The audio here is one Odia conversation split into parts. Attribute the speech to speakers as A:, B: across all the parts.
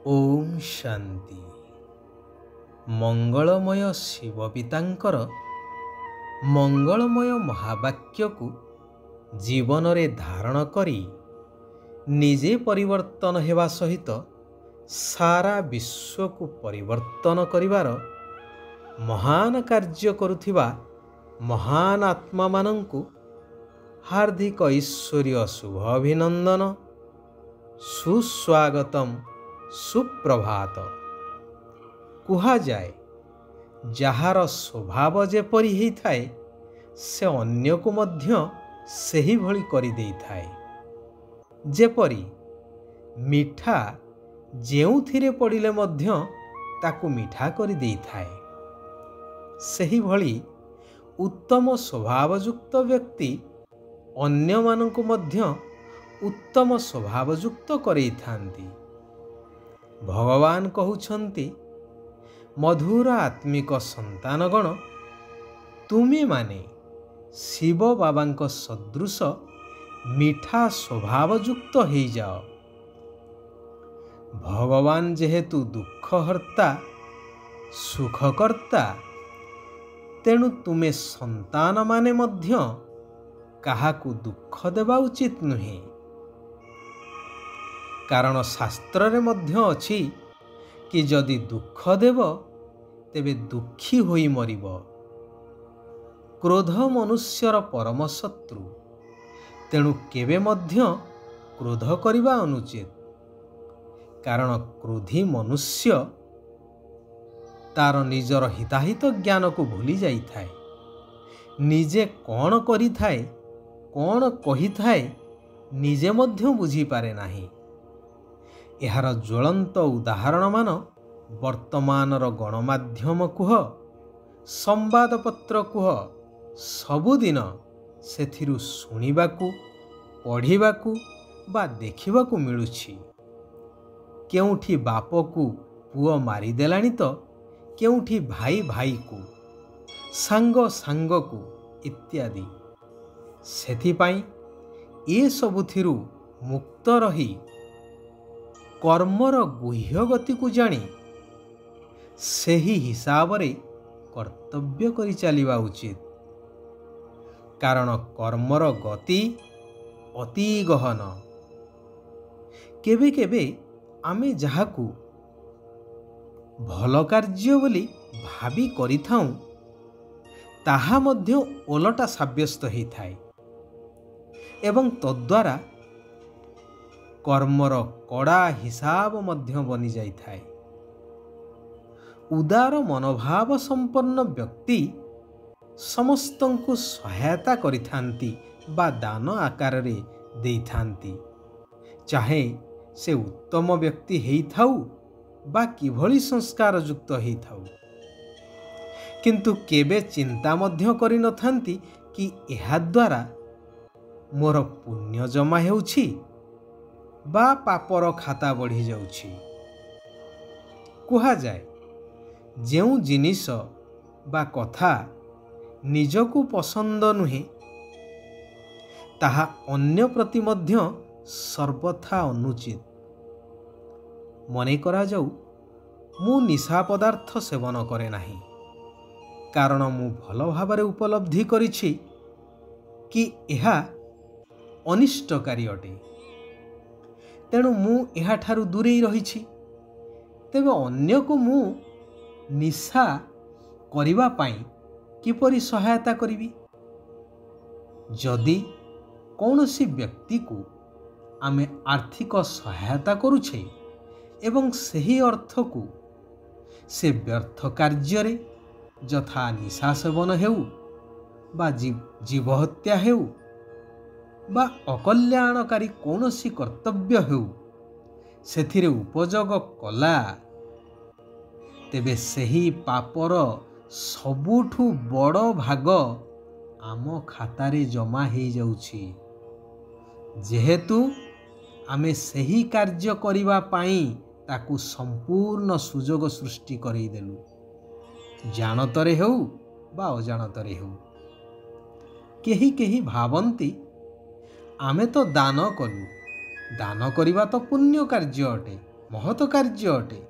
A: ओम शांति। मंगलमय शिव पितांकर मंगलमय महावाक्य को जीवन रे धारण करी निजे परिवर्तन हेबा सहित सारा विश्व को परिवर्तन करिवार महान कार्य करुथिबा महान आत्मा मानंकु हार्दिक ऐश्वर्य शुभ अभिनंदन, सुस्वागतम, सुप्रभात। कुहा जाए जहार स्वभाव जेपरि ही थाए से अन्य को मध्य सेही भली करि देई थाए। जेपरि मिठा जेउथिरे पड़िले मध्य ताकु मिठा करि देई थाए, सेही भली उत्तम स्वभावयुक्त व्यक्ति अन्य मानंकु मध्य उत्तम स्वभावयुक्त करई थांती। भगवान कहउछंती, मधुर आत्मिक संतानगण तुमे माने शिव बाबांक सदृश मिठा स्वभावयुक्त हो जाओ। भगवान जेहेतु दुखहर्ता सुखकर्ता, तेणु तुमे संतान माने मध्य काहाकु दुख देवा उचित नुहे। कारण शास्त्र रे मध्य अछि कि जदि दुख देव तेबे दुखी होई मरिब। क्रोध मनुष्यर परम शत्रु, तेणु केबे मध्य क्रोध करिबा अनुचित। कारण क्रोधी मनुष्य तार निजर हिताहित ज्ञान को भूली जाई थाए। निजे कौन करि थाए कौन कहि थाए निजे मध्य बुझी पारे नाही। एहार ज्वलंत उदाहरण मान वर्तमानर गणमाध्यम कुह संवादपत्र कुह सबुदिन सेथिरु शुणिबाकू पढ़िबाकू बा देखिबाकू मिलुछि। केउठी बापकू पुओ मारी देलानी तो केउठी भाई भाई को सांग सांग को इत्यादि। सेथिपाई ए सबुथिरु मुक्त रही कर्मर गुह्य गति को जानी सेही हिसाब रे कर्तव्य करि चलिबा उचित। कारण कर्मर गति अति गहन। केबे केबे आमे जाहाकू भल कार्य बोली भाबी करिथाऊं ताहा मध्य ओलटा साब्यस्त ही थाए एवं तद्वारा कर्मर कड़ा हिसाब मध्य बनी जाई थाए। उदार मनोभाव संपन्न व्यक्ति समस्तंकु सहायता करिथांती बा दान आकार रे देइथांती। चाहे से उत्तम व्यक्ति हेई थाउ बा किभली संस्कार युक्त हेई थाउ, किंतु केबे चिंता मध्य करि नथांती कि एहा द्वारा मोर पुण्य जमा हेउछि बा पापर खाता बढ़ी जाउछि। कुहा जाए जेउ जिनिस बा कथा निजकु पसंद नुहे ताहा अन्य प्रति मध्य सर्वथा अनुचित। मने करा जाऊ मु निशा पदार्थ सेवन करे नाही, कारण मु भल भाबरे उपलब्धि करिछि कि एहा अनिष्टकारी अटे। तेणु मु एहा ठारू दूरेई रहिछि। तेबे अन्य को मु निशा करिबा पाई किपरि सहायता करिबी? जदि कौनसी व्यक्ति को आमे आर्थिक सहायता करुछे एवं सही अर्थ को से व्यर्थ कार्य रे यथा निशा सेवन हेउ बा जीव हत्या हेउ बा अकल्याणकारी कौनसी कर्तव्य हेउ सेथिरे उपयोग कला, तेबे सेही पापर सबुठु बड़ भाग आम खातारे जमा हेई जाउछि। जेहेतु आमे सेही कार्य करिबा पाई ताकू संपूर्ण सुजोग सृष्टि करई देलु, जानतरे हेउ बा अजानतरे हेउ। केही केही भावंती आमे तो दान कलु, दान करिबा तो पुण्य कार्य अटे, ମହତ କାର୍ଯ୍ୟ ଅଟେ।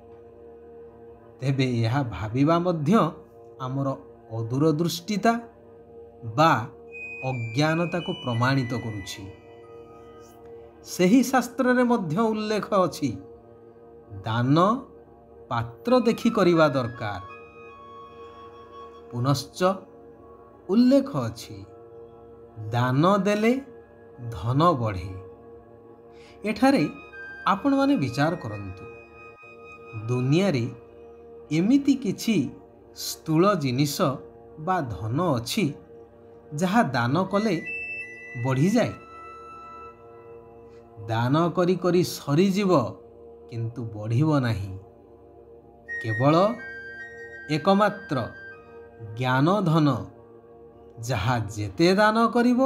A: ତେବେ ଏହା ଭାବିବା ମଧ୍ୟ ଆମର ଅଦୂରଦୃଷ୍ଟିତା ବା ଅଜ୍ଞାନତାକୁ ପ୍ରମାଣିତ କରୁଛି। ସେହି ଶାସ୍ତ୍ରରେ ମଧ୍ୟ ଉଲ୍ଲେଖ ଅଛି, ଦାନ ପାତ୍ର ଦେଖି କରିବା ଦରକାର। ପୁନଶ୍ଚ ଉଲ୍ଲେଖ ଅଛି, ଦାନ ଦେଲେ ଧନ ବଢ଼େ। ଏଠାରେ ଆପଣମାନେ ବିଚାର କରନ୍ତୁ, ଦୁନିଆରେ ଏମିତି କିଛି ସ୍ଥୂଳ ଜିନିଷ ବା ଧନ ଅଛି ଯାହା ଦାନ କଲେ ବଢ଼ିଯାଏ? ଦାନ କରି କରି ସରିଯିବ କିନ୍ତୁ ବଢ଼ିବ ନାହିଁ। କେବଳ ଏକମାତ୍ର ଜ୍ଞାନ ଧନ, ଯାହା ଯେତେ ଦାନ କରିବ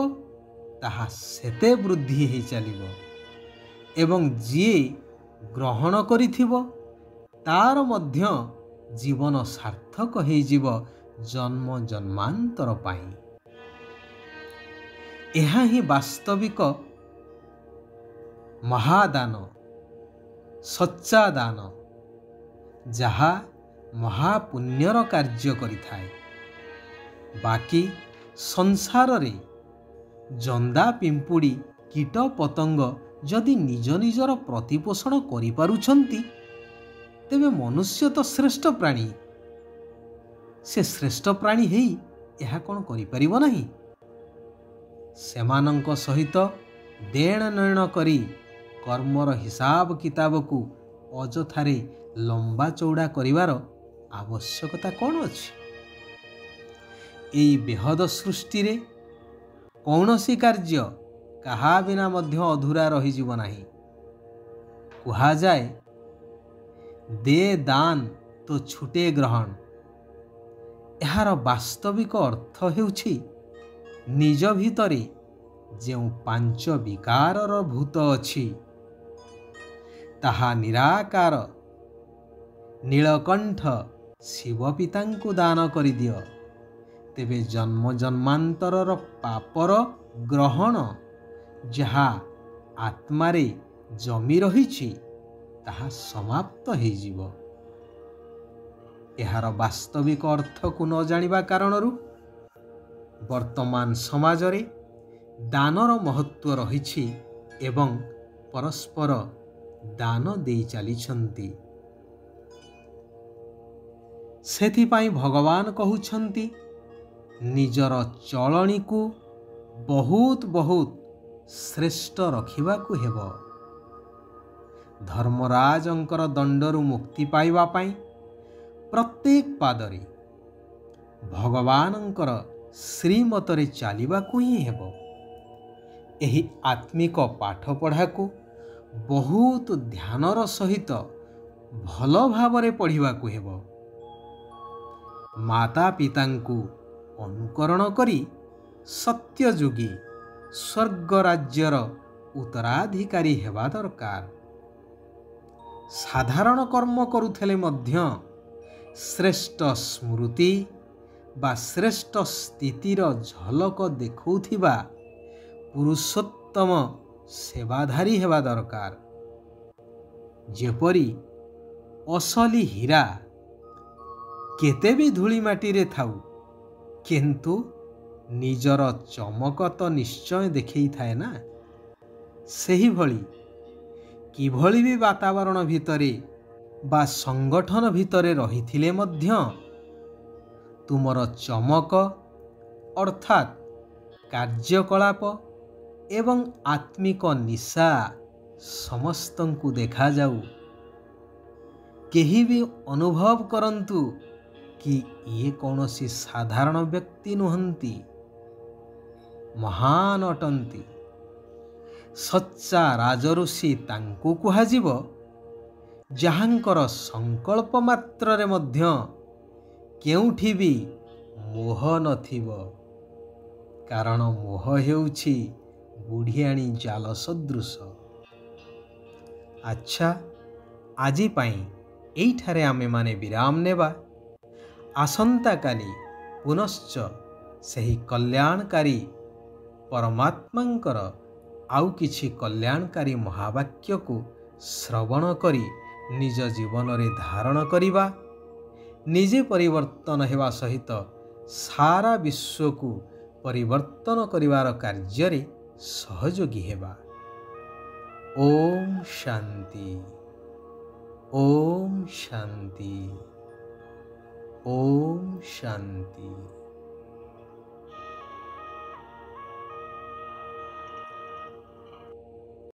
A: ତାହା ସେତେ ବୃଦ୍ଧି ହୋଇ ଚାଲିବ ଏବଂ ଯିଏ ଗ୍ରହଣ କରିଥିବ ତାର ମଧ୍ୟ ଜୀବନ ସାର୍ଥକ ହୋଇଯିବ ଜନ୍ମ ଜନ୍ମାନ୍ତର ପାଇଁ। ଏହା ହିଁ ବାସ୍ତବିକ ମହାଦାନ, ସଚ୍ଚା ଦାନ, ଯାହା ମହାପୁଣ୍ୟର କାର୍ଯ୍ୟ କରିଥାଏ। ବାକି ସଂସାରରେ ଜନ୍ଦା ପିମ୍ପୁଡ଼ି କୀଟ ପତଙ୍ଗ ଯଦି ନିଜ ନିଜର ପ୍ରତିପୋଷଣ କରିପାରୁଛନ୍ତି, ତେବେ ମନୁଷ୍ୟ ତ ଶ୍ରେଷ୍ଠ ପ୍ରାଣୀ। ସେ ଶ୍ରେଷ୍ଠ ପ୍ରାଣୀ ହେଇ ଏହା କ'ଣ କରିପାରିବ ନାହିଁ? ସେମାନଙ୍କ ସହିତ ଦେଣ ନେଣ କରି କର୍ମର ହିସାବ କିତାବକୁ ଅଯଥାରେ ଲମ୍ବା ଚଉଡ଼ା କରିବାର ଆବଶ୍ୟକତା କ'ଣ ଅଛି? ଏହି ବେହଦ ସୃଷ୍ଟିରେ କୌଣସି କାର୍ଯ୍ୟ କାହା ବିନା ମଧ୍ୟ ଅଧୁରା ରହିଯିବ ନାହିଁ। କୁହାଯାଏ, ଦେ ଦାନ ତ ଛୁଟେ ଗ୍ରହଣ। ଏହାର ବାସ୍ତବିକ ଅର୍ଥ ହେଉଛି, ନିଜ ଭିତରେ ଯେଉଁ ପାଞ୍ଚ ବିକାରର ଭୂତ ଅଛି ତାହା ନିରାକାର ନୀଳକଣ୍ଠ ଶିବ ପିତାଙ୍କୁ ଦାନ କରିଦିଅ। ତେବେ ଜନ୍ମ ଜନ୍ମାନ୍ତରର ପାପର ଗ୍ରହଣ ଯାହା ଆତ୍ମାରେ ଜମି ରହିଛି ତାହା ସମାପ୍ତ ହୋଇଯିବ। ଏହାର ବାସ୍ତବିକ ଅର୍ଥକୁ ନ ଜାଣିବା କାରଣରୁ ବର୍ତ୍ତମାନ ସମାଜରେ ଦାନର ମହତ୍ଵ ରହିଛି ଏବଂ ପରସ୍ପର ଦାନ ଦେଇ ଚାଲିଛନ୍ତି। ସେଥିପାଇଁ ଭଗବାନ କହୁଛନ୍ତି, ନିଜର ଚଳଣିକୁ ବହୁତ ବହୁତ ଶ୍ରେଷ୍ଠ ରଖିବାକୁ ହେବ। ଧର୍ମରାଜଙ୍କର ଦଣ୍ଡରୁ ମୁକ୍ତି ପାଇବା ପାଇଁ ପ୍ରତ୍ୟେକ ପାଦରେ ଭଗବାନଙ୍କର ଶ୍ରୀମତରେ ଚାଲିବାକୁ ହିଁ ହେବ। ଏହି ଆତ୍ମିକ ପାଠପଢ଼ାକୁ ବହୁତ ଧ୍ୟାନର ସହିତ ଭଲ ଭାବରେ ପଢ଼ିବାକୁ ହେବ। ମାତା ପିତାଙ୍କୁ ଅନୁକରଣ କରି ସତ୍ୟଯୋଗୀ ସ୍ୱର୍ଗ ରାଜ୍ୟର ଉତ୍ତରାଧିକାରୀ ହେବା ଦରକାର। ସାଧାରଣ କର୍ମ କରୁଥିଲେ ମଧ୍ୟ ଶ୍ରେଷ୍ଠ ସ୍ମୃତି ବା ଶ୍ରେଷ୍ଠ ସ୍ଥିତିର ଝଲକ ଦେଖାଉଥିବା ପୁରୁଷୋତ୍ତମ ସେବାଧାରୀ ହେବା ଦରକାର। ଯେପରି ଅସଲି ହୀରା କେତେ ବି ଧୂଳି ମାଟିରେ ଥାଉ, କିନ୍ତୁ ନିଜର ଚମକ ତ ନିଶ୍ଚୟ ଦେଖେଇଥାଏ ନା। ସେହିଭଳି କିଭଳି ବି ବାତାବରଣ ଭିତରେ ବା ସଂଗଠନ ଭିତରେ ରହିଥିଲେ ମଧ୍ୟ ତୁମର ଚମକ ଅର୍ଥାତ୍ କାର୍ଯ୍ୟକଳାପ ଏବଂ ଆତ୍ମିକ ନିଶା ସମସ୍ତଙ୍କୁ ଦେଖାଯାଉ। କେହି ବି ଅନୁଭବ କରନ୍ତୁ କି ଇଏ କୌଣସି ସାଧାରଣ ବ୍ୟକ୍ତି ନୁହନ୍ତି, ମହାନ ଅଟନ୍ତି। ସଚ୍ଚା ରାଜଋଷି ତାଙ୍କୁ କୁହାଯିବ ଯାହାଙ୍କର ସଂକଳ୍ପ ମାତ୍ରରେ ମଧ୍ୟ କେଉଁଠି ବି ମୋହ ନଥିବ, କାରଣ ମୋହ ହେଉଛି ବୁଢ଼ିଆଣୀ ଜାଲ ସଦୃଶ। ଆଚ୍ଛା, ଆଜି ପାଇଁ ଏଇଠାରେ ଆମେମାନେ ବିରାମ ନେବା। ଆସନ୍ତାକାଲି ପୁନଶ୍ଚ ସେହି କଲ୍ୟାଣକାରୀ ପରମାତ୍ମାଙ୍କର ଆଉ କିଛି କଲ୍ୟାଣକାରୀ ମହାବାକ୍ୟକୁ ଶ୍ରବଣ କରି ନିଜ ଜୀବନରେ ଧାରଣ କରିବା, ନିଜେ ପରିବର୍ତ୍ତନ ହେବା ସହିତ ସାରା ବିଶ୍ୱକୁ ପରିବର୍ତ୍ତନ କରିବାର କାର୍ଯ୍ୟରେ ସହଯୋଗୀ ହେବା। ଓମ୍ ଶାନ୍ତି, ଓମ୍ ଶାନ୍ତି, ଓମ୍ ଶାନ୍ତି।